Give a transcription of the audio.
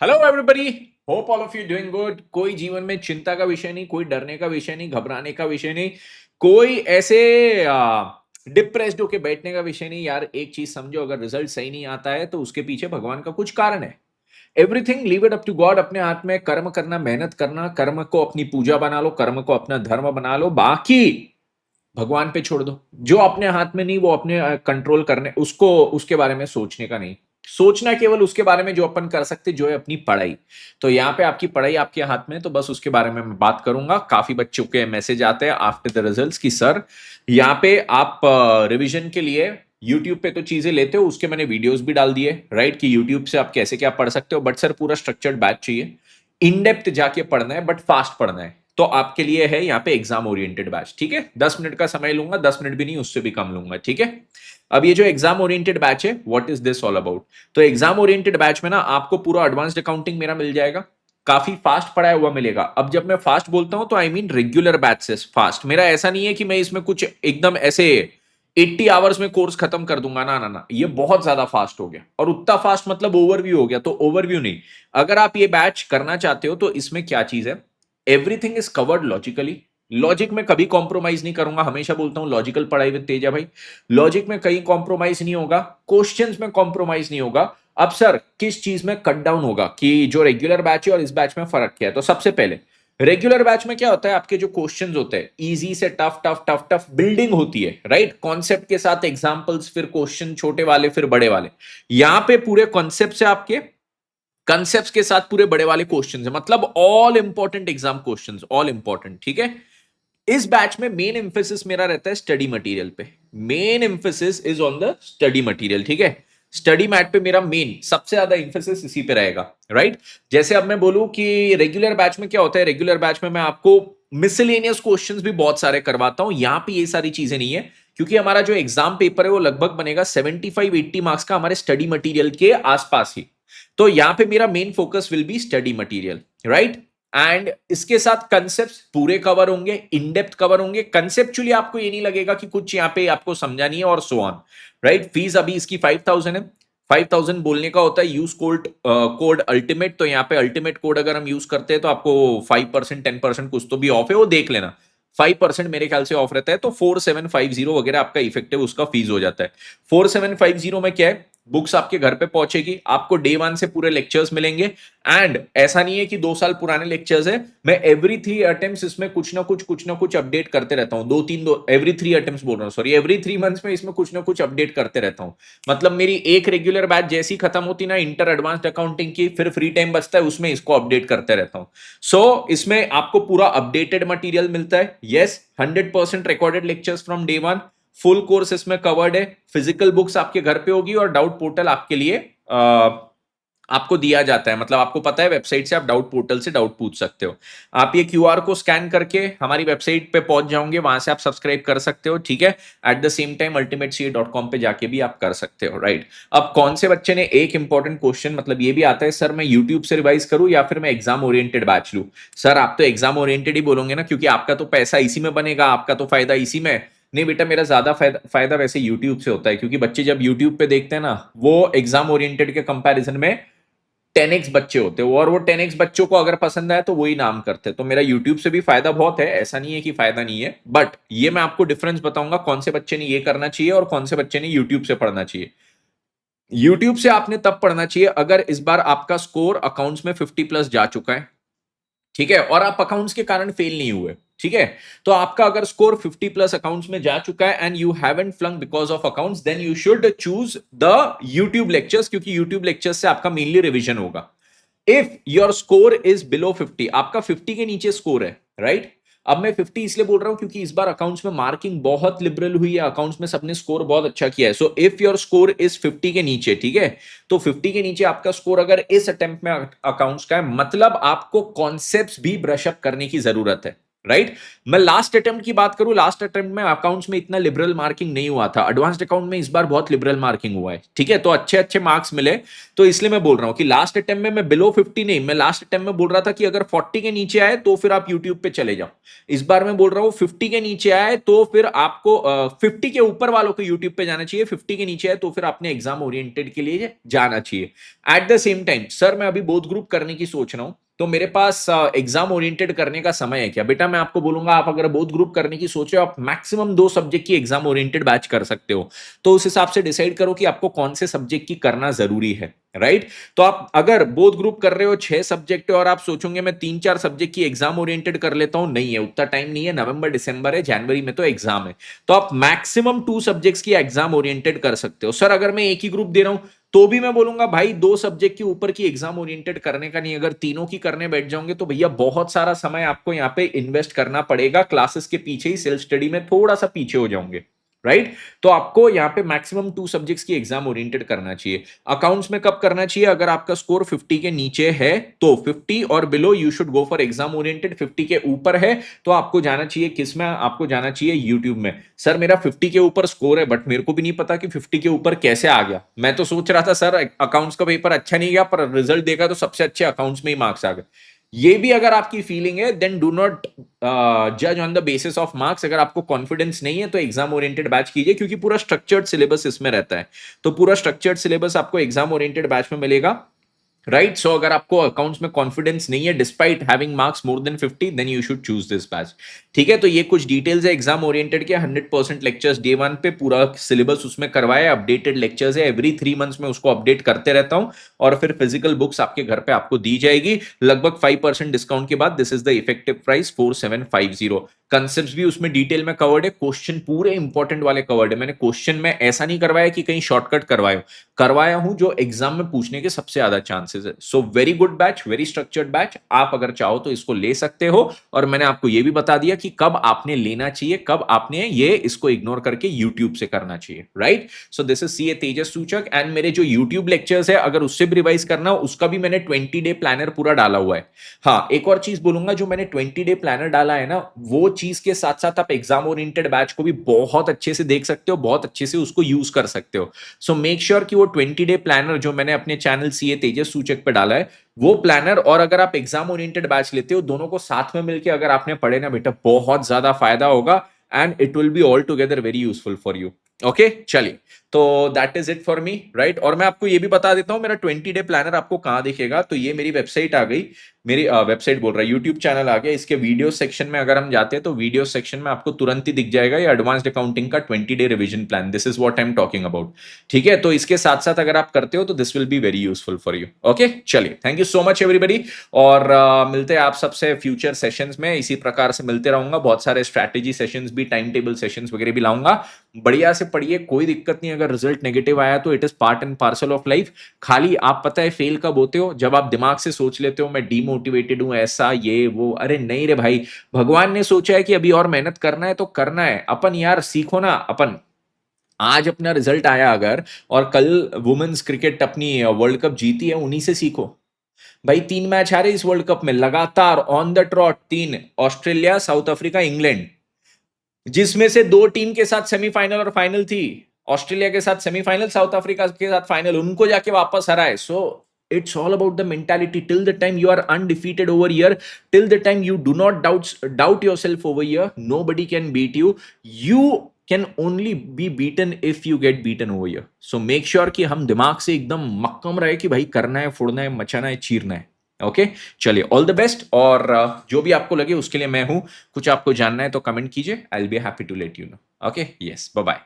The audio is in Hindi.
Hello everybody, hope all of you doing good. कोई जीवन में चिंता का विषय नहीं, कोई डरने का विषय नहीं, घबराने का विषय नहीं, कोई ऐसे डिप्रेस्ड होके बैठने का विषय नहीं। यार एक चीज समझो, अगर रिजल्ट सही नहीं आता है तो उसके पीछे भगवान का कुछ कारण है। Everything leave it up to God. अपने हाथ में कर्म करना, मेहनत करना, कर्म को अपनी पूजा बना लो, कर्म को अपना धर्म बना लो, बाकी भगवान पे छोड़ दो। जो अपने हाथ में नहीं वो अपने कंट्रोल करने, उसको उसके बारे में सोचने का नहीं। सोचना केवल उसके बारे में जो अपन कर सकते, जो है अपनी पढ़ाई। तो यहाँ पे आपकी पढ़ाई आपके हाथ में है, तो बस उसके बारे में मैं बात करूंगा। काफी बच्चों के मैसेज आते हैं आफ्टर द रिजल्ट्स कि सर यहाँ पे आप रिवीजन के लिए यूट्यूब पे तो चीजें लेते हो, उसके मैंने वीडियोस भी डाल दिए, राइट, कि यूट्यूब से आप कैसे क्या पढ़ सकते हो। बट सर पूरा स्ट्रक्चर्ड बैच चाहिए, इन डेप्थ जाके पढ़ना है, बट फास्ट पढ़ना है। तो आपके लिए है यहाँ पे एग्जाम ओरिएंटेड बैच। ठीक है, 10 मिनट का समय लूंगा, 10 मिनट भी नहीं, उससे भी कम लूंगा। ठीक है, अब ये जो एग्जाम ओरिएंटेड बैच है, what is this all about. तो एग्जाम ओरिएंटेड बैच में ना आपको पूरा एडवांस्ड अकाउंटिंग मेरा मिल जाएगा, काफी फास्ट पढ़ाया हुआ मिलेगा। अब जब मैं फास्ट बोलता हूं तो आई मीन रेगुलर बैच से फास्ट। मेरा ऐसा नहीं है कि मैं इसमें कुछ एकदम ऐसे 80 आवर्स में कोर्स खत्म कर दूंगा, ना ना ना, ये बहुत ज्यादा फास्ट हो गया। और उतना फास्ट मतलब ओवरव्यू हो गया, तो ओवरव्यू नहीं। अगर आप ये बैच करना चाहते हो तो इसमें क्या चीज है, everything is covered logically. Logic में कभी कॉम्प्रोमाइज नहीं करूंगा, हमेशा बोलता हूं लॉजिकल पढ़ाई विद तेजा भाई। लॉजिक में कहीं कॉम्प्रोमाइज नहीं होगा, क्वेश्चंस में कॉम्प्रोमाइज नहीं होगा। अब सर किस चीज में कट डाउन होगा कि जो रेगुलर बैच है और इस बैच में फर्क क्या है। तो सबसे पहले रेगुलर बैच में क्या होता है, आपके जो क्वेश्चंस होते हैं इजी से tough tough tough tough building होती है, राइट, कॉन्सेप्ट के साथ एग्जांपल्स, फिर क्वेश्चन छोटे वाले फिर बड़े वाले। यहां पे पूरे कॉन्सेप्ट से आपके कंसेप्ट के साथ पूरे बड़े वाले क्वेश्चंस है, मतलब all important exam questions, all important. ठीक है, इस बैच में मेन इंफोसिस मेरा रहता है स्टडी मटेरियल पे। Main Infosys is on the study material. ठीक है, स्टडी मैट पे मेरा मेन सबसे ज्यादा इंफोसिस इसी पे रहेगा, राइट। जैसे अब मैं बोलूं कि रेगुलर बैच में क्या होता है, रेगुलर बैच में मैं आपको मिसलेनियस क्वेश्चंस भी बहुत सारे करवाता हूं। यहां पे ये सारी चीजें नहीं है, क्योंकि हमारा जो एग्जाम पेपर है वो लगभग बनेगा 75-80 मार्क्स का हमारे स्टडी मटेरियल के आसपास ही। तो यहां पे मेरा main focus will be study material, right. And इसके साथ कंसेप्ट पूरे कवर होंगे, इन डेप्थ कवर होंगे। कंसेप्चुअली आपको ये नहीं लगेगा कि कुछ यहाँ पे आपको समझा नहीं है और सो ऑन, राइट। फीस अभी इसकी 5,000 है। 5,000 बोलने का होता है यूज कोड, कोड अल्टीमेट। तो यहाँ पे अल्टीमेट कोड अगर हम यूज करते हैं तो आपको 5%, 10% कुछ तो भी ऑफ है, वो देख लेना। 5% मेरे ख्याल से ऑफ रहता है, तो 4750 वगैरह आपका इफेक्टिव उसका फीस हो जाता है। 4750 में क्या है, बुक्स आपके घर पे पहुंचेगी, आपको डे 1 से पूरे लेक्चर्स मिलेंगे। एंड ऐसा नहीं है कि 2 साल पुराने लेक्चर्स है, मैं एवरी 3 अटेम्प्ट इसमें कुछ ना कुछ अपडेट करते रहता हूँ। एवरी 3 अटेम्प्ट बोल रहा हूँ, सॉरी, एवरी 3 मंथ्स में इसमें कुछ ना कुछ अपडेट करते रहता हूँ। मतलब मेरी एक रेगुलर बैच जैसी खत्म होती ना इंटर एडवांस्ड अकाउंटिंग की, फिर फ्री टाइम बचता है उसमें इसको अपडेट करते रहता हूँ। सो इसमें आपको पूरा अपडेटेड मटेरियल मिलता है। Yes, 100% recorded lectures from day 1। Full course इसमें कवर्ड है। फिजिकल बुक्स आपके घर पे होगी और डाउट पोर्टल आपके लिए आपको दिया जाता है। मतलब आपको पता है वेबसाइट से आप डाउट पोर्टल से डाउट पूछ सकते हो। आप ये क्यूआर को स्कैन करके हमारी वेबसाइट पे पहुंच जाओगे, वहां से आप सब्सक्राइब कर सकते हो। ठीक है, at the same time ultimatece.com पे जाके भी आप कर सकते हो, राइट। अब कौन से बच्चे ने एक इंपॉर्टेंट क्वेश्चन, मतलब ये भी आता है, सर मैं यूट्यूब से रिवाइज करूं या फिर मैं एग्जाम ओरिएंटेड बैच लूं। सर आप तो एग्जाम ओरिएंटेड ही बोलोगे ना, क्योंकि आपका तो पैसा इसी में बनेगा, आपका तो फायदा इसी में। नहीं बेटा, मेरा ज्यादा फायदा वैसे यूट्यूब से होता है, क्योंकि बच्चे जब यूट्यूब पे देखते हैं ना, वो एग्जाम ओरिएंटेड के कंपैरिजन में 10x बच्चे होते हैं, और वो 10x बच्चों को अगर पसंद आए तो वही नाम करते हैं। तो मेरा यूट्यूब से भी फायदा बहुत है, ऐसा नहीं है कि फायदा नहीं है, बट ये मैं आपको डिफरेंस बताऊंगा कौन से बच्चे ने ये करना चाहिए और कौन से बच्चे ने यूट्यूब से पढ़ना चाहिए। यूट्यूब से आपने तब पढ़ना चाहिए अगर इस बार आपका स्कोर अकाउंट्स में 50+ जा चुका है, ठीक है, और आप अकाउंट्स के कारण फेल नहीं हुए। ठीक है, तो आपका अगर स्कोर 50+ अकाउंट्स में जा चुका है and you haven't flunk because of accounts, then you should choose the YouTube lectures, क्योंकि यूट्यूब लेक्चर्स से आपका मेनली रिवीजन होगा। If your score is below 50, आपका 50 के नीचे स्कोर है, राइट। अब मैं 50 इसलिए बोल रहा हूं क्योंकि इस बार अकाउंट्स में मार्किंग बहुत लिबरल हुई है, अकाउंट्स में सबने स्कोर बहुत अच्छा किया है। So if your score is 50 के नीचे, ठीक है, तो 50 के नीचे आपका स्कोर अगर इस अटेम्प्ट में अकाउंट्स का है, मतलब आपको कॉन्सेप्ट्स भी ब्रश अप करने की जरूरत है। राइट। मैं लास्ट अटेम्प्ट की बात करूं, लास्ट अटेम्प्ट में अकाउंट्स में इतना लिबरल मार्किंग नहीं हुआ था, एडवांस्ड अकाउंट में इस बार बहुत लिबरल मार्किंग हुआ है, ठीक है, तो अच्छे अच्छे मार्क्स मिले। तो इसलिए मैं बोल रहा हूं कि लास्ट अटेम्प्ट में मैं बिलो 50 नहीं, मैं लास्ट अटेम्प्ट में बोल रहा था कि अगर 40 के नीचे आए तो फिर आप यूट्यूब पे चले जाओ। इस बार मैं बोल रहा हूं 50 के नीचे आए तो फिर आपको 50 के ऊपर वालों को यूट्यूब पे जाना चाहिए, 50 के नीचे आए तो फिर आपने एग्जाम ओरिएंटेड के लिए जाना चाहिए। At the same time sir मैं अभी बोथ ग्रुप करने की सोच रहा हूं, तो मेरे पास एग्जाम ओरिएंटेड करने का समय है क्या? बेटा मैं आपको बोलूंगा, आप अगर बोथ ग्रुप करने की सोच रहे हो, आप मैक्सिमम 2 सब्जेक्ट की एग्जाम ओरिएंटेड बैच कर सकते हो। तो उस हिसाब से डिसाइड करो कि आपको कौन से सब्जेक्ट की करना जरूरी है, राइट। तो आप अगर बोथ ग्रुप कर रहे हो, 6 सब्जेक्ट है और आप सोचोगे मैं 3-4 सब्जेक्ट की एग्जाम ओरिएंटेड कर लेता हूं, नहीं है, उतना टाइम नहीं है, नवंबर दिसंबर है, जनवरी में तो एग्जाम है। तो आप मैक्सिमम 2 सब्जेक्ट्स की एग्जाम ओरिएंटेड कर सकते हो। सर अगर मैं एक ही ग्रुप दे रहा हूं तो भी मैं बोलूंगा भाई 2 सब्जेक्ट के ऊपर की एग्जाम ओरिएंटेड करने का नहीं, अगर तीनों की करने बैठ जाओगे तो भैया बहुत सारा समय आपको यहां पे इन्वेस्ट करना पड़ेगा, क्लासेस के पीछे ही, सेल्फ स्टडी में थोड़ा सा पीछे हो जाओगे, राइट। तो आपको यहां पे मैक्सिमम 2 सब्जेक्ट्स की एग्जाम ओरिएंटेड करना चाहिए। अकाउंट्स में कब करना चाहिए? अगर आपका स्कोर 50 के नीचे है तो 50 और below you should go for exam oriented, 50 के ऊपर है तो आपको जाना चाहिए किसमें? आपको जाना चाहिए यूट्यूब में। सर मेरा 50 के ऊपर स्कोर है बट मेरे को भी नहीं पता कि 50 के ऊपर कैसे आ गया। मैं तो सोच रहा था सर अकाउंट्स का पेपर अच्छा नहीं गया, पर रिजल्ट देखा तो सबसे अच्छे अकाउंट्स में ही मार्क्स आ गए। ये भी अगर आपकी फीलिंग है देन डू नॉट जज on the basis of marks. अगर आपको कॉन्फिडेंस नहीं है तो एग्जाम ओरिएंटेड बैच कीजिए, क्योंकि पूरा स्ट्रक्चर्ड सिलेबस इसमें रहता है। तो पूरा स्ट्रक्चर्ड सिलेबस आपको एग्जाम ओरिएंटेड बैच में मिलेगा, राइट। सो अगर आपको अकाउंट्स में कॉन्फिडेंस नहीं है despite having marks more than 50, then you should choose this batch, ठीक है। तो ये कुछ डिटेल्स है एग्जाम ओरिएंटेड के। 100% लेक्चर्स डे 1 पे, पूरा सिलेबस उसमें करवाया, अपडेटेड लेक्चर्स है, एवरी 3 मंथ्स में उसको अपडेट करते रहता हूं। और फिर फिजिकल बुक्स आपके घर पे आपको दी जाएगी लगभग 5% डिस्काउंट के बाद। This is the effective price 4750। Concept भी उसमें डिटेल में कवर्ड है, क्वेश्चन पूरे इंपॉर्टेंट वाले कवर्ड है। मैंने क्वेश्चन में ऐसा नहीं करवाया कि कहीं शॉर्टकट करवाया हूं जो एग्जाम में पूछने के सबसे ज्यादा चांसेस है। So very good batch, very structured batch. आप अगर चाहो तो इसको ले सकते हो। और मैंने आपको यह भी बता दिया कि कब आपने लेना चाहिए, कब आपने ये इसको इग्नोर करके यूट्यूब से करना चाहिए, right. So this is CA Tejas Suchak. And मेरे जो यूट्यूब लेक्चर्स है अगर उससे भी रिवाइज करना, उसका भी मैंने 20 डे प्लानर पूरा डाला हुआ है। हाँ एक और चीज बोलूंगा, जो मैंने 20 डे प्लानर डाला है ना, वो चीज के साथ साथ आप एग्जाम ओरिएंटेड बैच को भी बहुत अच्छे से देख सकते हो, बहुत अच्छे से उसको यूज कर सकते हो। सो मेक श्योर कि वो 20 डे प्लानर जो मैंने अपने चैनल सीए तेजस सूचक पे डाला है, वो प्लानर और अगर आप एग्जाम ओरिएंटेड बैच लेते हो, दोनों को साथ में मिलकर अगर आपने पढ़े ना बेटा, बहुत ज्यादा फायदा होगा and it will be all together very useful for you. Okay चलिए, तो that is it for me, right. और मैं आपको ये भी बता देता हूं मेरा 20 डे प्लानर आपको कहां दिखेगा। तो ये मेरी वेबसाइट आ गई, मेरी वेबसाइट बोल रहा है, यूट्यूब चैनल आ गया। इसके वीडियो सेक्शन में अगर हम जाते हैं तो वीडियो सेक्शन में आपको तुरंत ही दिख जाएगा ये एडवांस्ड अकाउंटिंग का 20 day revision plan. This is what I am talking about, ठीक है। तो इसके साथ साथ अगर आप करते हो तो this will be very useful for you. Okay चलिए, thank you so much everybody. और मिलते हैं आप सबसे फ्यूचर सेशंस में, इसी प्रकार से मिलते रहूंगा। बहुत सारे स्ट्रैटेजी सेशंस भी, टाइम टेबल सेशंस वगैरह भी लाऊंगा। बढ़िया से पढ़िए, कोई दिक्कत नहीं। अगर रिजल्ट नेगेटिव आया तो it is part and parcel of life. खाली आप पता है फेल कब होते हो? जब आप दिमाग से सोच लेते हो मैं डीमोटिवेटेड हूं, ऐसा ये वो। अरे नहीं रे भाई, भगवान ने सोचा है कि अभी और मेहनत करना है तो करना है। अपन यार सीखो ना, अपन आज अपना रिजल्ट आया अगर, और कल वुमेन्स क्रिकेट अपनी वर्ल्ड कप जीती है, उन्हीं से सीखो भाई। 3 मैच हारे इस वर्ल्ड कप में लगातार on the trout, 3, Australia, south Africa, England, जिसमें से 2 टीम के साथ सेमीफाइनल और फाइनल थी। ऑस्ट्रेलिया के साथ सेमीफाइनल, साउथ अफ्रीका के साथ फाइनल, उनको जाके वापस हराए। सो it's all about the mentality. Till the time you are undefeated over here, till the time you do not doubt yourself over here, nobody can beat you. You can only be beaten if you get beaten over here. So make sure कि हम दिमाग से एकदम मक्कम रहे कि भाई करना है, फोड़ना है, मचाना है, चीरना है। ओके चलिए, ऑल द बेस्ट। और जो भी आपको लगे उसके लिए मैं हूं। कुछ आपको जानना है तो कमेंट कीजिए, I will be happy to let you know. Okay yes, bye bye.